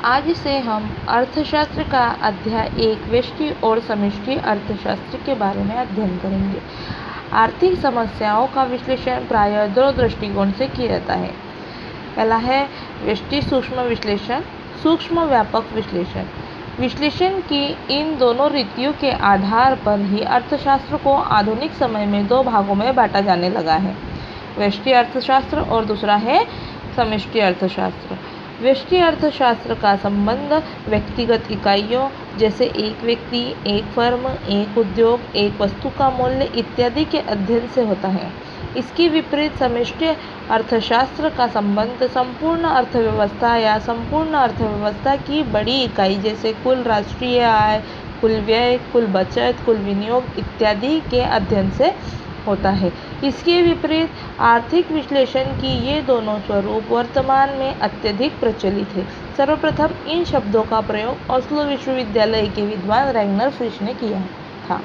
आज से हम अर्थशास्त्र का अध्याय 1 व्यष्टि और समष्टि अर्थशास्त्र के बारे में अध्ययन करेंगे। आर्थिक समस्याओं का विश्लेषण प्रायः दो दृष्टिकोण से किया जाता है। पहला है व्यष्टि सूक्ष्म विश्लेषण, सूक्ष्म व्यापक विश्लेषण। विश्लेषण की इन दोनों रीतियों के आधार पर ही अर्थशास्त्र को आधुनिक समय में दो भागों में बांटा जाने लगा है, व्यष्टि अर्थशास्त्र और दूसरा है समष्टि अर्थशास्त्र। व्यष्टि अर्थशास्त्र का संबंध व्यक्तिगत इकाइयों जैसे एक व्यक्ति, एक फर्म, एक उद्योग, एक वस्तु का मूल्य इत्यादि के अध्ययन से होता है। इसके विपरीत समष्टि अर्थशास्त्र का संबंध संपूर्ण अर्थव्यवस्था या संपूर्ण अर्थव्यवस्था की बड़ी इकाई जैसे कुल राष्ट्रीय आय, कुल व्यय, कुल बचत, कुल विनियोग इत्यादि के अध्ययन से होता है। इसके विपरीत आर्थिक विश्लेषण की ये दोनों स्वरूप वर्तमान में अत्यधिक प्रचलित है। सर्वप्रथम इन शब्दों का प्रयोग ओस्लो विश्वविद्यालय के विद्वान रैग्नर फ्रिश ने किया था।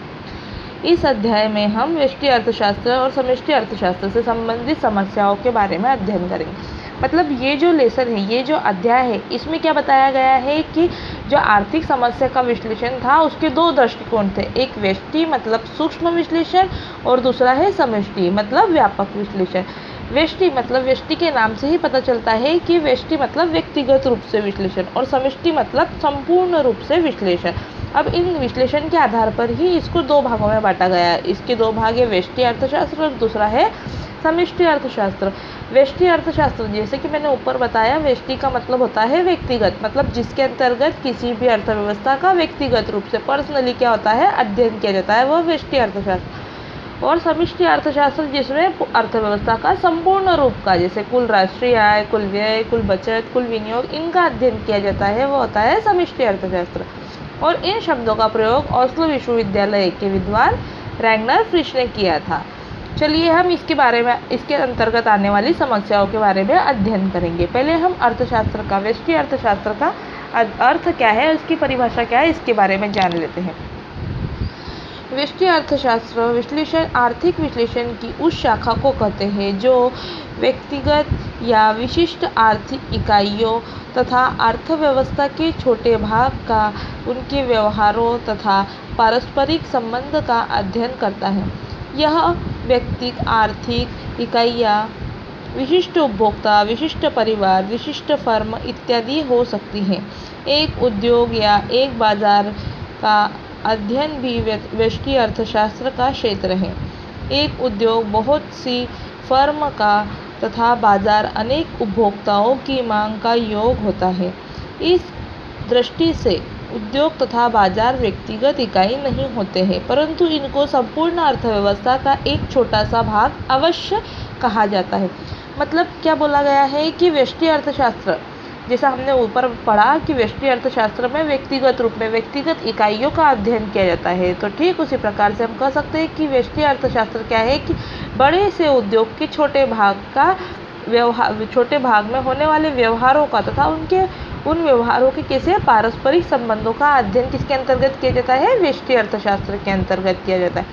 इस अध्याय में हम व्यष्टि अर्थशास्त्र और समष्टि अर्थशास्त्र से संबंधित समस्याओं के बारे में अध्ययन करेंगे। मतलब ये जो लेसन है, ये जो अध्याय है, इसमें क्या बताया गया है कि जो आर्थिक समस्या का विश्लेषण था उसके दो दृष्टिकोण थे। एक व्यष्टि मतलब सूक्ष्म विश्लेषण और दूसरा है समष्टि मतलब व्यापक विश्लेषण। व्यष्टि मतलब व्यष्टि के नाम से ही पता चलता है कि व्यष्टि मतलब व्यक्तिगत रूप से विश्लेषण और समष्टि मतलब संपूर्ण रूप से विश्लेषण। अब इन विश्लेषण के आधार पर ही इसको दो भागों में बांटा गया है। इसके दो भाग है, व्यष्टि अर्थशास्त्र और दूसरा है समष्टि अर्थशास्त्र। व्यष्टि अर्थशास्त्र जैसे कि मैंने ऊपर बताया, व्यष्टि का मतलब होता है व्यक्तिगत, मतलब जिसके अंतर्गत किसी भी अर्थव्यवस्था का व्यक्तिगत रूप से पर्सनली क्या होता है, अध्ययन किया जाता है, वह व्यष्टि अर्थशास्त्र। और समष्टि अर्थशास्त्र जिसमें अर्थव्यवस्था का संपूर्ण रूप का जैसे कुल राष्ट्रीय आय, कुल व्यय, कुल बचत, कुल विनियोग इनका अध्ययन किया जाता है, वो होता है समष्टि अर्थशास्त्र। और इन शब्दों का प्रयोग ओस्लो विश्वविद्यालय के विद्वान रैग्नर फ्रिश ने किया था। चलिए हम इसके बारे में, इसके अंतर्गत आने वाली समस्याओं के बारे में अध्ययन करेंगे। पहले हम अर्थशास्त्र का, व्यष्टि अर्थशास्त्र का अर्थ क्या है, उसकी परिभाषा क्या है, इसके बारे में जान लेते हैं। व्यष्टि अर्थशास्त्र विश्लेषण आर्थिक विश्लेषण की उस शाखा को कहते हैं जो व्यक्तिगत या विशिष्ट आर्थिक इकाइयों तथा अर्थव्यवस्था के छोटे भाग का, उनके व्यवहारों तथा पारस्परिक संबंध का अध्ययन करता है। यह व्यक्तिगत आर्थिक इकाइयाँ, विशिष्ट उपभोक्ता, विशिष्ट परिवार, विशिष्ट फर्म इत्यादि हो सकती हैं। एक उद्योग या एक बाजार का अध्ययन भी व्यष्टि अर्थशास्त्र का क्षेत्र है। एक उद्योग बहुत सी फर्म का तथा बाजार अनेक उपभोक्ताओं की मांग का योग होता है। इस दृष्टि से उद्योग तथा बाजार व्यक्तिगत इकाई नहीं होते हैं, परंतु इनको संपूर्ण अर्थव्यवस्था का एक छोटा सा भाग अवश्य कहा जाता है। मतलब क्या बोला गया है कि व्यष्टि अर्थशास्त्र, जैसा हमने ऊपर पढ़ा कि व्यष्टि अर्थशास्त्र में व्यक्तिगत रूप में व्यक्तिगत इकाइयों का अध्ययन किया जाता है, तो ठीक उसी प्रकार से हम कह सकते हैं कि व्यष्टि अर्थशास्त्र क्या है कि बड़े से उद्योग के छोटे भाग का व्यवहार, छोटे भाग में होने वाले व्यवहारों का तथा उन व्यवहारों के कैसे पारस्परिक संबंधों का अध्ययन किसके अंतर्गत किया जाता है, व्यष्टि अर्थशास्त्र के अंतर्गत किया जाता है।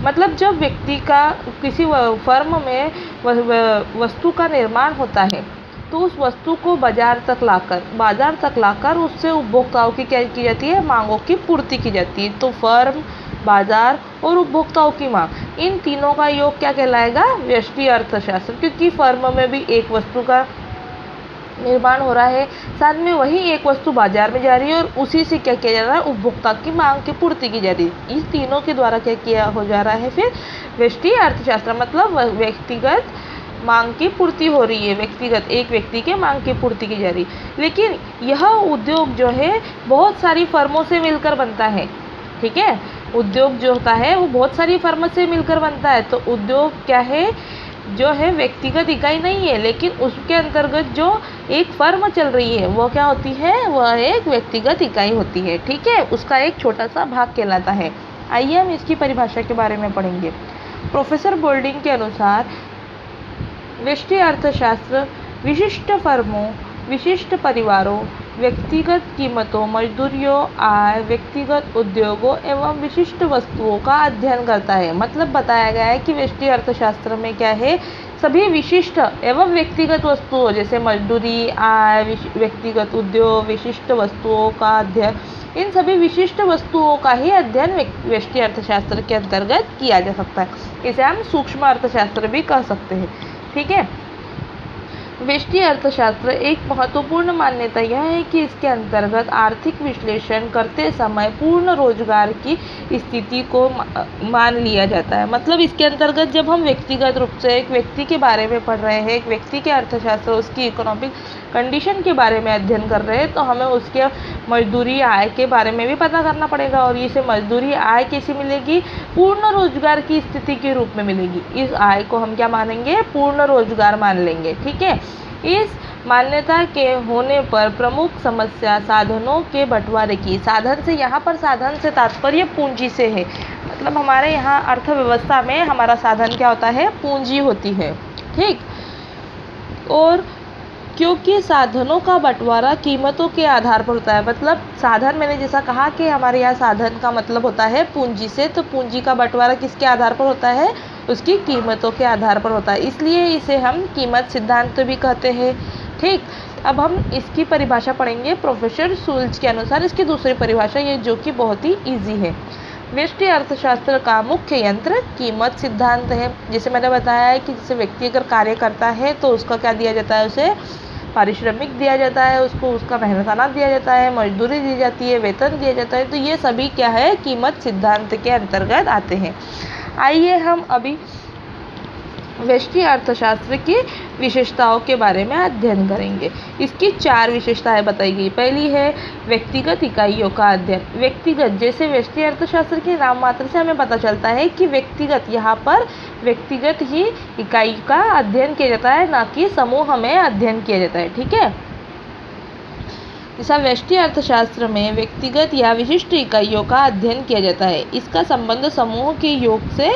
मतलब जब व्यक्ति का किसी फर्म में वस्तु का निर्माण होता है तो उस वस्तु को बाजार तक लाकर उससे उपभोक्ताओं की क्या की जाती है, मांगों की पूर्ति की जाती है। तो फर्म, बाजार और उपभोक्ताओं की मांग, इन तीनों का योग क्या कहलाएगा, व्यष्टि अर्थशास्त्र। क्योंकि फर्म में भी एक वस्तु का निर्माण हो रहा है, साथ में वही एक वस्तु बाजार में जा रही है और उसी से क्या किया जा रहा है, उपभोक्ता की मांग की पूर्ति की जा रही है। इस तीनों के द्वारा क्या किया हो जा रहा है फिर व्यष्टि अर्थशास्त्र, मतलब व्यक्तिगत मांग की पूर्ति हो रही है, व्यक्तिगत एक व्यक्ति के मांग की पूर्ति की जा रही है। लेकिन यह उद्योग जो है बहुत सारी फर्मों से मिलकर बनता है, ठीक है। उद्योग जो होता है वो बहुत सारी फर्मों से मिलकर बनता है। तो उद्योग क्या है, जो है व्यक्तिगत इकाई नहीं है, लेकिन उसके अंतर्गत जो एक फर्म चल रही है वो क्या होती है, वह एक व्यक्तिगत इकाई होती है, ठीक है। उसका एक छोटा सा भाग कहलाता है। आइए हम इसकी परिभाषा के बारे में पढ़ेंगे। प्रोफेसर बोल्डिंग के अनुसार व्यष्टि अर्थशास्त्र विशिष्ट फर्मों, विशिष्ट परिवारों, व्यक्तिगत कीमतों, मजदूरियों, आय, व्यक्तिगत उद्योगों एवं विशिष्ट वस्तुओं का अध्ययन करता है। मतलब बताया गया है कि व्यष्टि अर्थशास्त्र में क्या है, सभी विशिष्ट एवं व्यक्तिगत वस्तुओं जैसे मजदूरी, आय, व्यक्तिगत उद्योग, विशिष्ट वस्तुओं का अध्ययन, इन सभी विशिष्ट वस्तुओं का ही अध्ययन व्यष्टि अर्थशास्त्र के अंतर्गत किया जा सकता है। इसे हम सूक्ष्म अर्थशास्त्र भी कह सकते हैं। ठीक है। व्यष्टि अर्थशास्त्र एक महत्वपूर्ण मान्यता यह है कि इसके अंतर्गत आर्थिक विश्लेषण करते समय पूर्ण रोजगार की स्थिति को मान लिया जाता है। मतलब इसके अंतर्गत जब हम व्यक्तिगत रूप से एक व्यक्ति के बारे में पढ़ रहे हैं, एक व्यक्ति के अर्थशास्त्र, उसकी इकोनॉमिक कंडीशन के बारे में अध्ययन कर रहे हैं, तो हमें उसके मजदूरी, आय के बारे में भी पता करना पड़ेगा। और इसे मजदूरी, आय कैसी मिलेगी? पूर्ण रोजगार की स्थिति के रूप में मिलेगी। इस आय को हम क्या मानेंगे? पूर्ण रोजगार मान लेंगे। ठीक है। इस मान्यता के होने पर प्रमुख समस्या साधनों के बंटवारे की। साधन से, यहाँ पर साधन से तात्पर्य पूंजी से है। मतलब हमारे यहाँ अर्थव्यवस्था में हमारा साधन क्या होता है? पूंजी होती है। ठीक। और क्योंकि साधनों का बंटवारा कीमतों के आधार पर होता है। मतलब साधन, मैंने जैसा कहा कि हमारे यहाँ साधन का मतलब होता है पूंजी से, तो पूंजी का बंटवारा किसके आधार पर होता है? उसकी कीमतों के आधार पर होता है। इसलिए इसे हम कीमत सिद्धांत भी कहते हैं। ठीक। अब हम इसकी परिभाषा पढ़ेंगे प्रोफेसर शुल्ज के अनुसार। इसकी दूसरी परिभाषा ये, जो कि बहुत ही ईजी है। व्यष्टि अर्थशास्त्र का मुख्य यंत्र कीमत सिद्धांत है। जैसे मैंने बताया है कि जैसे व्यक्ति अगर कार्य करता है तो उसका क्या दिया जाता है? उसे पारिश्रमिक दिया जाता है, उसको उसका मेहनताना दिया जाता है, मजदूरी दी जाती है, वेतन दिया जाता है। तो ये सभी क्या है? कीमत सिद्धांत के अंतर्गत आते हैं। आइए हम अभी व्यष्टि अर्थशास्त्र की विशेषताओं के बारे में अध्ययन करेंगे। इसकी 4 विशेषताएं बताई गई। पहली है व्यक्तिगत इकाइयों का अध्ययन। व्यक्तिगत, जैसे व्यष्टि अर्थशास्त्र के नाम मात्र से हमें पता चलता है कि व्यक्तिगत, यहाँ पर व्यक्तिगत ही इकाई का अध्ययन किया जाता है, ना कि समूह में अध्ययन किया जाता है। ठीक है। जैसा व्यष्टि अर्थशास्त्र में व्यक्तिगत या विशिष्ट इकाइयों का अध्ययन किया जाता है, इसका संबंध समूह के योग से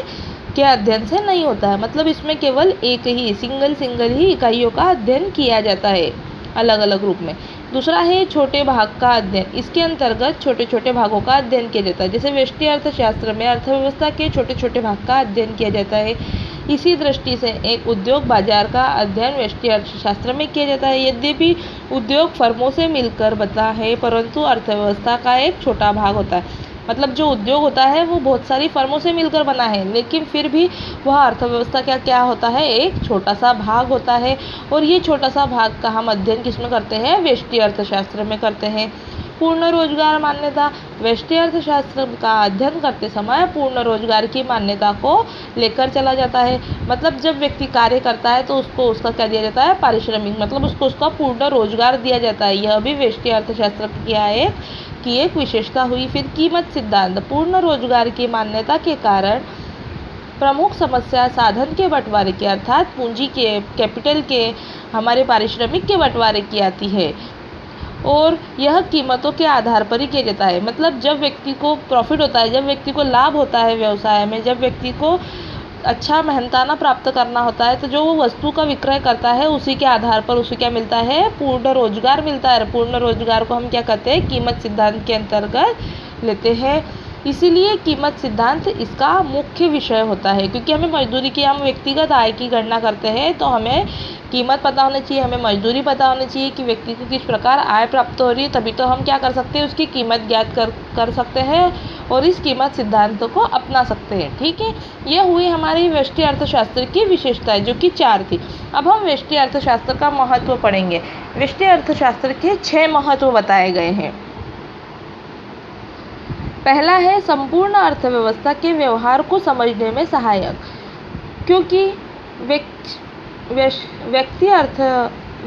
के अध्ययन से नहीं होता है। मतलब इसमें केवल एक ही सिंगल ही इकाइयों का अध्ययन किया जाता है अलग अलग रूप में। दूसरा है छोटे भाग का अध्ययन। इसके अंतर्गत छोटे छोटे भागों का अध्ययन किया जाता है। जैसे व्यष्टि अर्थशास्त्र में अर्थव्यवस्था के छोटे छोटे भाग का अध्ययन किया जाता है। इसी दृष्टि से एक उद्योग बाजार का अध्ययन व्यष्टि अर्थशास्त्र में किया जाता है। यद्यपि उद्योग फर्मों से मिलकर बनता है, परंतु अर्थव्यवस्था का एक छोटा भाग होता है। मतलब जो उद्योग होता है वो बहुत सारी फर्मों से मिलकर बना है, लेकिन फिर भी वह अर्थव्यवस्था का क्या होता है? एक छोटा सा भाग होता है। और ये छोटा सा भाग का हम अध्ययन किसमें करते हैं? व्यष्टि अर्थशास्त्र में करते हैं। पूर्ण रोजगार मान्यता। व्यष्टि अर्थशास्त्र का अध्ययन करते समय पूर्ण रोजगार की मान्यता को लेकर चला जाता है। मतलब जब व्यक्ति कार्य करता है तो उसको उसका क्या दिया जाता है? पारिश्रमिक, मतलब उसको उसका पूर्ण रोजगार दिया जाता है। यह भी व्यष्टि अर्थशास्त्र की एक विशेषता हुई। फिर कीमत सिद्धांत। पूर्ण रोजगार की मान्यता के कारण प्रमुख समस्या साधन के बंटवारे की, अर्थात पूंजी के, कैपिटल के, हमारे पारिश्रमिक के बंटवारे की आती है। और यह कीमतों के आधार पर ही किया जाता है। मतलब जब व्यक्ति को प्रॉफिट होता है, जब व्यक्ति को लाभ होता है व्यवसाय में, जब व्यक्ति को अच्छा मेहनताना प्राप्त करना होता है, तो जो वो वस्तु का विक्रय करता है उसी के आधार पर उसे क्या मिलता है? पूर्ण रोजगार मिलता है। पूर्ण रोजगार को हम क्या कहते हैं? कीमत सिद्धांत के अंतर्गत लेते हैं। इसीलिए कीमत सिद्धांत इसका मुख्य विषय होता है, क्योंकि हमें मजदूरी की, हम व्यक्तिगत आय की गणना करते हैं तो हमें कीमत पता होनी चाहिए, हमें मजदूरी पता होनी चाहिए कि व्यक्ति को किस प्रकार आय प्राप्त हो रही है, तभी तो हम क्या कर सकते हैं? उसकी कीमत ज्ञात कर सकते हैं और इस कीमत सिद्धांत को अपना सकते हैं। ठीक है। यह हुई हमारी व्यष्टि अर्थशास्त्र की विशेषताएं, जो कि 4 थी। अब हम व्यष्टि अर्थशास्त्र का महत्व पढ़ेंगे। व्यष्टि अर्थशास्त्र के 6 महत्व बताए गए हैं। पहला है संपूर्ण अर्थव्यवस्था के व्यवहार को समझने में सहायक। क्योंकि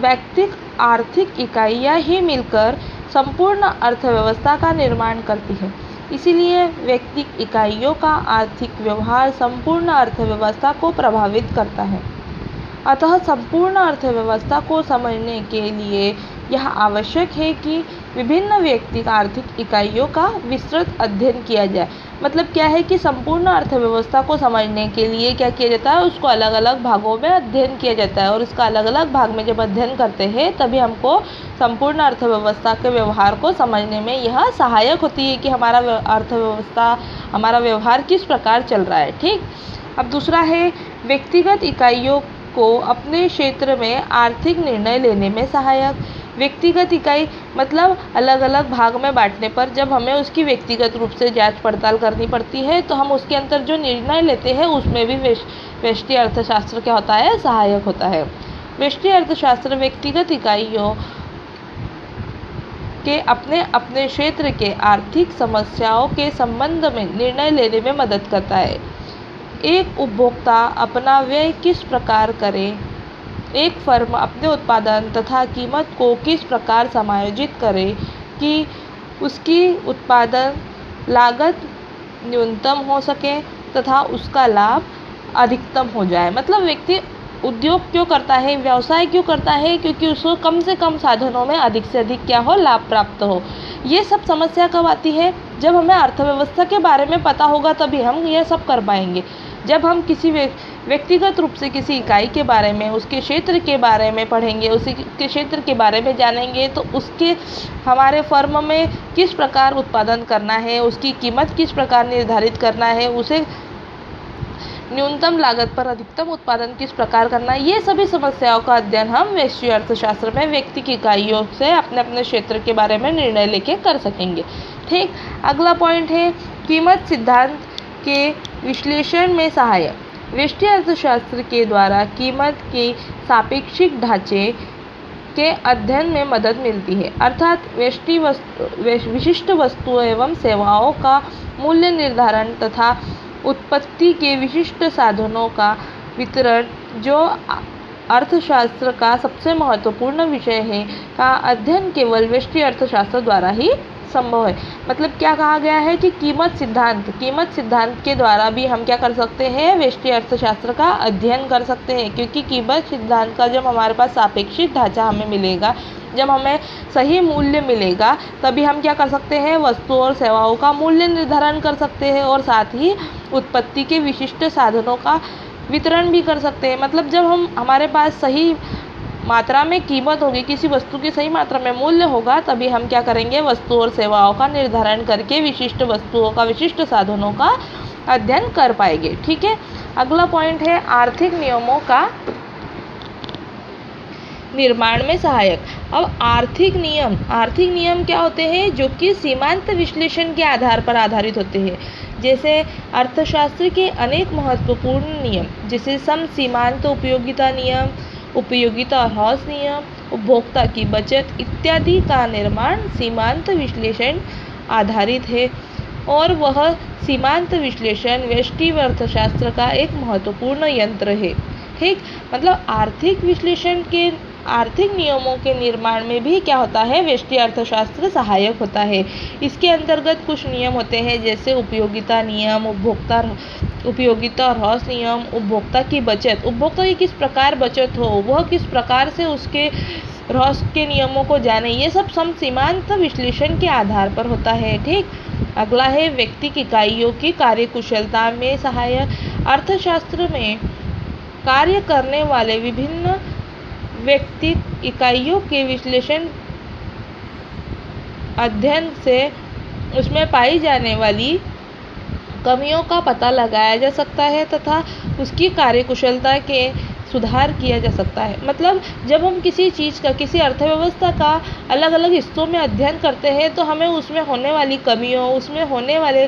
वैयक्तिक आर्थिक इकाइयाँ ही मिलकर संपूर्ण अर्थव्यवस्था का निर्माण करती हैं। इसीलिए वैयक्तिक इकाइयों का आर्थिक व्यवहार संपूर्ण अर्थव्यवस्था को प्रभावित करता है। अतः संपूर्ण अर्थव्यवस्था को समझने के लिए यह आवश्यक है कि विभिन्न वैयक्तिक आर्थिक इकाइयों का विस्तृत अध्ययन किया जाए। मतलब क्या है कि संपूर्ण अर्थव्यवस्था को समझने के लिए क्या किया जाता है? उसको अलग अलग भागों में अध्ययन किया जाता है, और इसका अलग अलग भाग में जब अध्ययन करते हैं तभी हमको संपूर्ण अर्थव्यवस्था के व्यवहार को समझने में यह सहायक होती है कि हमारा अर्थव्यवस्था, हमारा व्यवहार किस प्रकार चल रहा है। ठीक। अब दूसरा है व्यक्तिगत इकाइयों को अपने क्षेत्र में आर्थिक निर्णय लेने में सहायक। व्यक्तिगत इकाई मतलब अलग अलग भाग में बांटने पर जब हमें उसकी व्यक्तिगत रूप से जांच पड़ताल करनी पड़ती है तो हम उसके अंदर जो निर्णय लेते हैं उसमें भी व्यष्टि अर्थशास्त्र क्या होता है, सहायक होता है। व्यष्टि अर्थशास्त्र व्यक्तिगत इकाइयों के अपने अपने क्षेत्र के आर्थिक समस्याओं के संबंध में निर्णय लेने में मदद करता है। एक उपभोक्ता अपना व्यय किस प्रकार करे, एक फर्म अपने उत्पादन तथा कीमत को किस प्रकार समायोजित करे कि उसकी उत्पादन लागत न्यूनतम हो सके तथा उसका लाभ अधिकतम हो जाए। मतलब व्यक्ति उद्योग क्यों करता है, व्यवसाय क्यों करता है, क्योंकि उसको कम से कम साधनों में अधिक से अधिक क्या हो, लाभ प्राप्त हो। ये सब समस्या कब आती है, जब हमें अर्थव्यवस्था के बारे में पता होगा तभी हम ये सब कर पाएंगे। जब हम किसी व्यक्तिगत रूप से किसी इकाई के बारे में, उसके क्षेत्र के बारे में पढ़ेंगे, उसी के क्षेत्र के बारे में जानेंगे तो उसके हमारे फर्म में किस प्रकार उत्पादन करना है, उसकी कीमत किस प्रकार निर्धारित करना है, उसे न्यूनतम लागत पर अधिकतम उत्पादन किस प्रकार करना है, ये सभी समस्याओं का अध्ययन हम व्यष्टि अर्थशास्त्र में व्यक्ति की इकाइयों से अपने अपने क्षेत्र के बारे में निर्णय लेके कर सकेंगे। ठीक, अगला पॉइंट है कीमत सिद्धांत के विश्लेषण में सहायक। व्यष्टि अर्थशास्त्र के द्वारा कीमत के सापेक्षिक ढांचे के अध्ययन में मदद मिलती है, अर्थात विशिष्ट वस्तुओं एवं सेवाओं का मूल्य निर्धारण तथा उत्पत्ति के विशिष्ट साधनों का वितरण, जो अर्थशास्त्र का सबसे महत्वपूर्ण विषय है, का अध्ययन केवल व्यष्टि अर्थशास्त्र द्वारा ही संभव है। मतलब क्या कहा गया है कि कीमत सिद्धांत के द्वारा भी हम क्या कर सकते हैं, व्यष्टि अर्थशास्त्र का अध्ययन कर सकते हैं, क्योंकि कीमत सिद्धांत का जब हमारे पास सापेक्षिक ढांचा हमें मिलेगा, जब हमें सही मूल्य मिलेगा, तभी हम क्या कर सकते हैं, वस्तुओं और सेवाओं का मूल्य निर्धारण कर सकते हैं और साथ ही उत्पत्ति के विशिष्ट साधनों का वितरण भी कर सकते हैं। मतलब जब हमारे पास सही मात्रा में कीमत होगी, किसी वस्तु की सही मात्रा में मूल्य होगा, तभी हम क्या करेंगे, वस्तुओं और सेवाओं का निर्धारण करके विशिष्ट वस्तुओं का, विशिष्ट साधनों का अध्ययन कर पाएंगे। ठीक है, अगला पॉइंट है आर्थिक नियमों का निर्माण में सहायक। अब आर्थिक नियम क्या होते हैं, जो कि सीमांत विश्लेषण के आधार पर आधारित होते हैं। जैसे अर्थशास्त्र के अनेक महत्वपूर्ण नियम, जैसे सम सीमांत उपयोगिता नियम, उपयोगिता ह्रास नियम, उपभोक्ता की बचत इत्यादि का निर्माण सीमांत विश्लेषण आधारित है और वह सीमांत विश्लेषण व्यष्टि अर्थशास्त्र का एक महत्वपूर्ण यंत्र है। ठीक, मतलब आर्थिक नियमों के निर्माण में भी क्या होता है, व्यष्टि अर्थशास्त्र सहायक होता है। इसके अंतर्गत कुछ नियम होते हैं, जैसे उपयोगिता नियम, उपयोगिता ह्रास नियम, उपभोक्ता की बचत, उपभोक्ता की किस प्रकार बचत हो, वह किस प्रकार से उसके ह्रास के नियमों को जाने, ये सब सीमांत विश्लेषण के आधार पर होता है। ठीक, अगला है व्यक्ति की इकाइयों की कार्यकुशलता में सहायक। अर्थशास्त्र में कार्य करने वाले विभिन्न व्यक्ति इकाइयों के विश्लेषण अध्ययन से उसमें पाई जाने वाली कमियों का पता लगाया जा सकता है तथा उसकी कार्यकुशलता के सुधार किया जा सकता है। मतलब जब हम किसी चीज़ का, किसी अर्थव्यवस्था का अलग अलग हिस्सों में अध्ययन करते हैं तो हमें उसमें होने वाली कमियों, उसमें होने वाले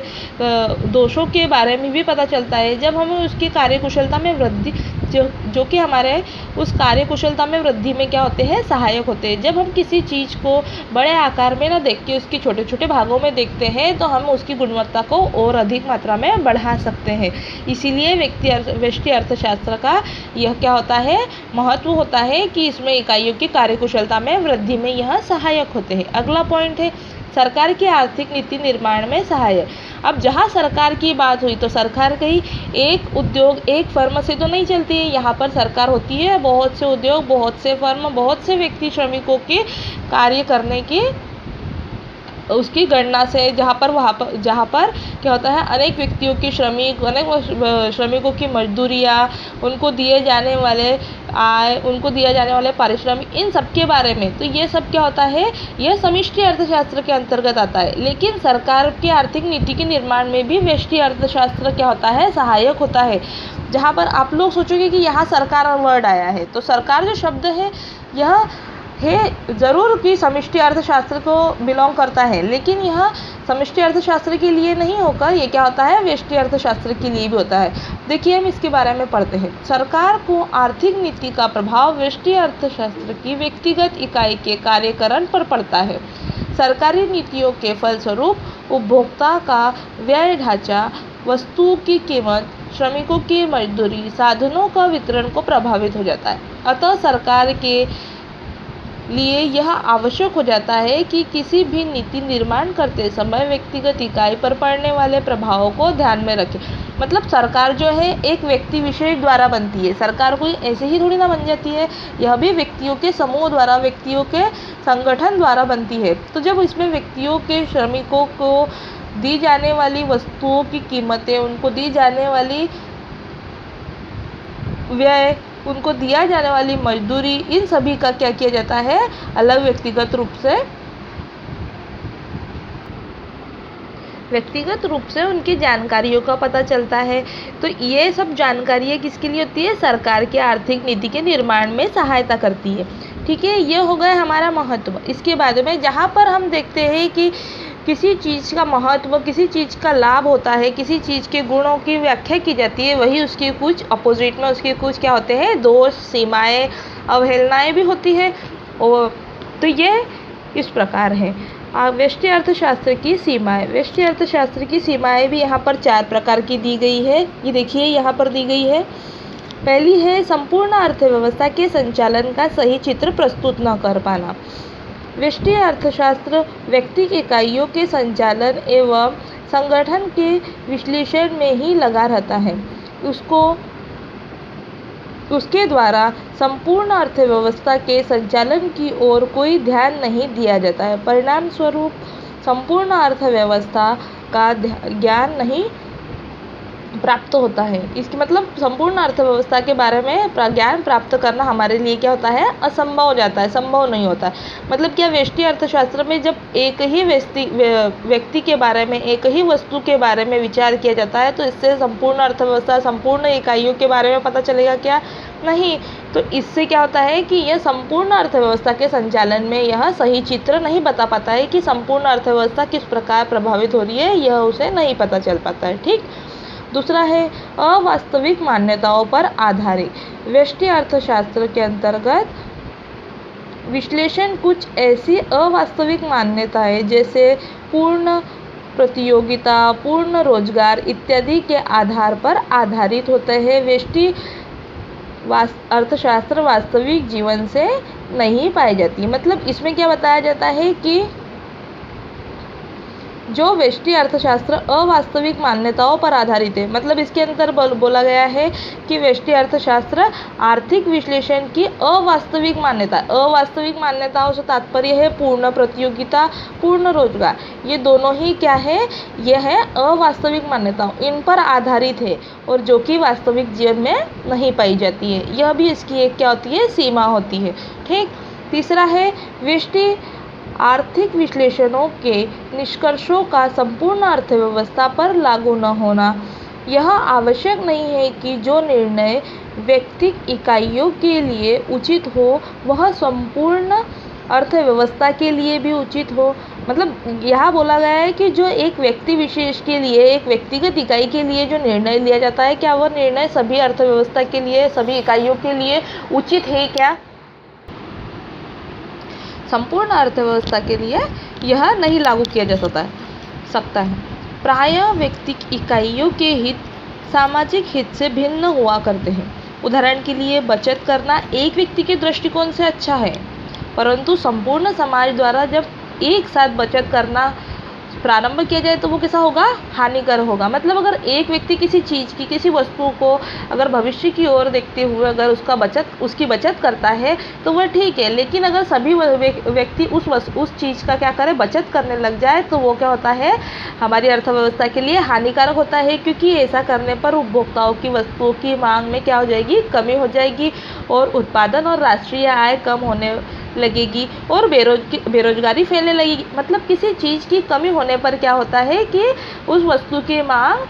दोषों के बारे में भी पता चलता है। जब हमें उसकी कार्यकुशलता में वृद्धि, जो कि हमारे उस कार्यकुशलता में वृद्धि में क्या होते हैं, सहायक होते हैं। जब हम किसी चीज़ को बड़े आकार में ना देख के उसके छोटे छोटे भागों में देखते हैं तो हम उसकी गुणवत्ता को और अधिक मात्रा में बढ़ा सकते हैं। इसीलिए व्यष्टि अर्थशास्त्र का यह क्या होता है, महत्व होता है कि इसमें इकाइयों की कार्यकुशलता में वृद्धि में यह सहायक होते हैं। अगला पॉइंट है सरकार की आर्थिक नीति निर्माण में सहायक। अब जहाँ सरकार की बात हुई तो सरकार कहीं एक उद्योग, एक फर्म से तो नहीं चलती है। यहाँ पर सरकार होती है बहुत से उद्योग, बहुत से फर्म, बहुत से व्यक्ति श्रमिकों के कार्य करने की उसकी गणना से, जहाँ पर क्या होता है, अनेक व्यक्तियों की अनेक श्रमिकों की मजदूरियाँ, उनको दिए जाने वाले आय, उनको दिया जाने वाले पारिश्रमिक, इन सब के बारे में, तो ये सब क्या होता है, यह समष्टि अर्थशास्त्र के अंतर्गत आता है। लेकिन सरकार की आर्थिक नीति के निर्माण में भी व्यष्टि अर्थशास्त्र क्या होता है, सहायक होता है। जहाँ पर आप लोग सोचोगे कि यहाँ सरकार वर्ड आया है, तो सरकार जो शब्द है यह है ज़रूर कि समष्टि अर्थशास्त्र को बिलोंग करता है, लेकिन यह समष्टि अर्थशास्त्र के लिए नहीं होकर ये क्या होता है, व्यष्टि अर्थशास्त्र के लिए भी होता है। देखिए हम इसके बारे में पढ़ते हैं। सरकार को आर्थिक नीति का प्रभाव व्यष्टि अर्थशास्त्र की व्यक्तिगत इकाई के कार्यकरण पर पड़ता है। सरकारी नीतियों के फलस्वरूप उपभोक्ता का व्यय ढांचा, वस्तुओं की कीमत, श्रमिकों की मजदूरी, साधनों का वितरण को प्रभावित हो जाता है। अतः सरकार के लिए यह आवश्यक हो जाता है कि किसी भी नीति निर्माण करते समय व्यक्तिगत इकाई पर पड़ने वाले प्रभावों को ध्यान में रखें। मतलब सरकार जो है एक व्यक्ति विशेष द्वारा बनती है, सरकार कोई ऐसे ही थोड़ी ना बन जाती है, यह भी व्यक्तियों के समूह द्वारा, व्यक्तियों के संगठन द्वारा बनती है। तो जब इसमें व्यक्तियों के, श्रमिकों को दी जाने वाली वस्तुओं की कीमतें, उनको दी जाने वाली व्यय, उनको दिया जाने वाली मजदूरी, इन सभी का क्या किया जाता है, अलग व्यक्तिगत रूप से उनकी जानकारियों का पता चलता है। तो ये सब जानकारियाँ किसके लिए होती है, सरकार के आर्थिक नीति के निर्माण में सहायता करती है। ठीक है, ये हो गया हमारा महत्व। इसके बाद में जहाँ पर हम देखते हैं कि किसी चीज़ का महत्व, किसी चीज़ का लाभ होता है, किसी चीज़ के गुणों की व्याख्या की जाती है, वही उसके कुछ अपोजिट में उसके कुछ क्या होते हैं, दोष, सीमाएं, अवहेलनाएं भी होती है। और तो ये इस प्रकार है। व्यष्टि अर्थशास्त्र की सीमाएं। व्यष्टि अर्थशास्त्र की सीमाएं भी यहाँ पर 4 प्रकार की दी गई है। ये देखिए यहाँ पर दी गई है। पहली है संपूर्ण अर्थव्यवस्था के संचालन का सही चित्र प्रस्तुत न कर पाना। व्यष्टि अर्थशास्त्र व्यक्ति इकाइयों के संचालन एवं संगठन के विश्लेषण में ही लगा रहता है। उसके द्वारा संपूर्ण अर्थव्यवस्था के संचालन की ओर कोई ध्यान नहीं दिया जाता है। परिणाम स्वरूप संपूर्ण अर्थव्यवस्था का ज्ञान नहीं प्राप्त होता है। इसकी मतलब संपूर्ण अर्थव्यवस्था के बारे में ज्ञान प्राप्त करना हमारे लिए क्या होता है, असंभव हो जाता है, संभव नहीं होता है। मतलब क्या, व्यष्टि अर्थशास्त्र में जब एक ही व्यक्ति के बारे में, एक ही वस्तु के बारे में विचार किया जाता है, तो इससे संपूर्ण अर्थव्यवस्था, संपूर्ण इकाइयों के बारे में पता चलेगा क्या, नहीं। तो इससे क्या होता है कि यह संपूर्ण अर्थव्यवस्था के संचालन में यह सही चित्र नहीं बता पाता है कि संपूर्ण अर्थव्यवस्था किस प्रकार प्रभावित हो रही है, यह उसे नहीं पता चल पाता है। ठीक। दूसरा है अवास्तविक मान्यताओं पर आधारित। व्यष्टि अर्थशास्त्र के अंतर्गत विश्लेषण कुछ ऐसी अवास्तविक मान्यताएं जैसे पूर्ण प्रतियोगिता, पूर्ण रोजगार इत्यादि के आधार पर आधारित होते हैं। व्यष्टि अर्थशास्त्र वास्तविक जीवन से नहीं पाई जाती। मतलब इसमें क्या बताया जाता है कि जो व्यष्टि अर्थशास्त्र अवास्तविक मान्यताओं पर आधारित है। मतलब इसके अंदर बोला गया है कि व्यष्टि अर्थशास्त्र आर्थिक विश्लेषण की अवास्तविक मान्यताओं से तात्पर्य है पूर्ण प्रतियोगिता, पूर्ण रोजगार, ये दोनों ही क्या है, यह है अवास्तविक मान्यताओं, इन पर आधारित है और जो कि वास्तविक जीवन में नहीं पाई जाती है। यह भी इसकी एक क्या होती है, सीमा होती है। ठीक। तीसरा है व्यष्टि आर्थिक विश्लेषणों के निष्कर्षों का संपूर्ण अर्थव्यवस्था पर लागू न होना। यह आवश्यक नहीं है कि जो निर्णय व्यक्तिगत इकाइयों के लिए उचित हो वह संपूर्ण अर्थव्यवस्था के लिए भी उचित हो। मतलब यहाँ बोला गया है कि जो एक व्यक्ति विशेष के लिए, एक व्यक्तिगत इकाई के लिए जो निर्णय लिया जाता है, क्या वह निर्णय सभी अर्थव्यवस्था के लिए, सभी इकाइयों के लिए उचित है क्या? संपूर्ण अर्थव्यवस्था के लिए यह नहीं लागू किया जा सकता है। प्रायः व्यक्तिगत इकाइयों के हित सामाजिक हित से भिन्न हुआ करते हैं। उदाहरण के लिए बचत करना एक व्यक्ति के दृष्टिकोण से अच्छा है, परंतु संपूर्ण समाज द्वारा जब एक साथ बचत करना प्रारंभ किया जाए तो वो कैसा होगा, हानिकारक होगा। मतलब अगर एक व्यक्ति किसी चीज़ की, किसी वस्तु को अगर भविष्य की ओर देखते हुए अगर उसकी बचत करता है तो वह ठीक है, लेकिन अगर सभी व्यक्ति उस चीज़ का क्या करें, बचत करने लग जाए तो वो क्या होता है, हमारी अर्थव्यवस्था के लिए हानिकारक होता है। क्योंकि ऐसा करने पर उपभोक्ताओं की वस्तुओं की मांग में क्या हो जाएगी, कमी हो जाएगी और उत्पादन और राष्ट्रीय आय कम होने लगेगी और बेरोजगारी फैलने लगेगी। मतलब किसी चीज़ की कमी होने पर क्या होता है कि उस वस्तु की मांग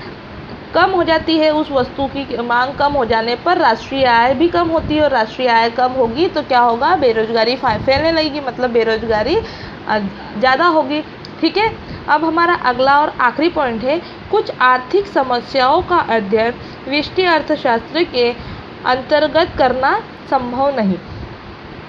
कम हो जाती है, उस वस्तु की मांग कम हो जाने पर राष्ट्रीय आय भी कम होती है, और राष्ट्रीय आय कम होगी तो क्या होगा, बेरोजगारी फैलने लगेगी, मतलब बेरोजगारी ज़्यादा होगी। ठीक है, अब हमारा अगला और आखिरी पॉइंट है, कुछ आर्थिक समस्याओं का अध्ययन व्यष्टि अर्थशास्त्र के अंतर्गत करना संभव नहीं।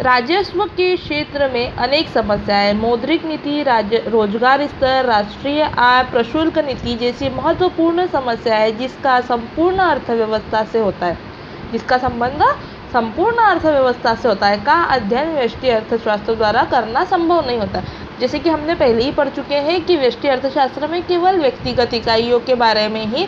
राजस्व के क्षेत्र में अनेक समस्याएं, मौद्रिक नीति, रोजगार स्तर, राष्ट्रीय आय, प्रशुल्क नीति जैसी महत्वपूर्ण समस्याएं जिसका संपूर्ण अर्थव्यवस्था से होता है, जिसका संबंध संपूर्ण अर्थव्यवस्था से होता है, का अध्ययन व्यष्टि अर्थशास्त्र द्वारा करना संभव नहीं होता। जैसे कि हमने पहले ही पढ़ चुके हैं कि व्यष्टि अर्थशास्त्र में केवल व्यक्तिगत इकाइयों के बारे में ही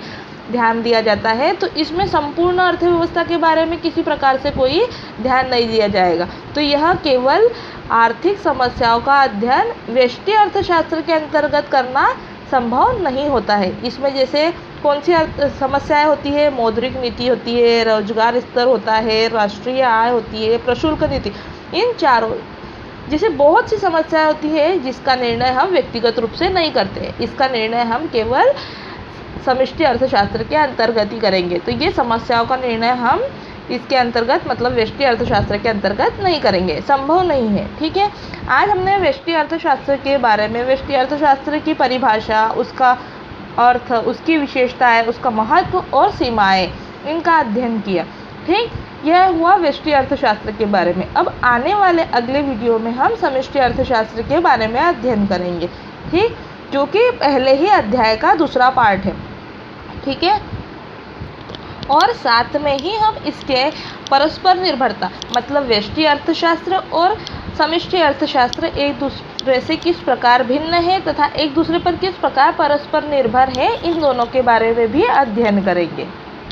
ध्यान दिया जाता है, तो इसमें संपूर्ण अर्थव्यवस्था के बारे में किसी प्रकार से कोई ध्यान नहीं दिया जाएगा। तो यह केवल आर्थिक समस्याओं का अध्ययन व्यष्टि अर्थशास्त्र के अंतर्गत करना संभव नहीं होता है। इसमें जैसे कौन सी समस्याएं होती है, मौद्रिक नीति होती है, रोजगार स्तर होता है, राष्ट्रीय आय होती है, प्रशुल्क नीति, इन चारों जैसे बहुत सी समस्याएं होती है जिसका निर्णय हम व्यक्तिगत रूप से नहीं करते, इसका निर्णय हम केवल समष्टि अर्थशास्त्र के अंतर्गत ही करेंगे। तो ये समस्याओं का निर्णय हम इसके अंतर्गत मतलब व्यष्टि अर्थशास्त्र के अंतर्गत नहीं करेंगे, संभव नहीं है। ठीक है, आज हमने व्यष्टि अर्थशास्त्र के बारे में, व्यष्टि अर्थशास्त्र की परिभाषा, उसका अर्थ, उसकी विशेषताएं, उसका महत्व और सीमाएं, इनका अध्ययन किया। ठीक, यह हुआ व्यष्टि अर्थशास्त्र के बारे में। अब आने वाले अगले वीडियो में हम समष्टि अर्थशास्त्र के बारे में अध्ययन करेंगे। ठीक, जो कि पहले ही अध्याय का दूसरा पार्ट है। ठीक है, और साथ में ही हम इसके परस्पर निर्भरता मतलब व्यष्टि अर्थशास्त्र और समष्टि अर्थशास्त्र एक दूसरे से किस प्रकार भिन्न है तथा एक दूसरे पर किस प्रकार परस्पर निर्भर है, इन दोनों के बारे में भी अध्ययन करेंगे।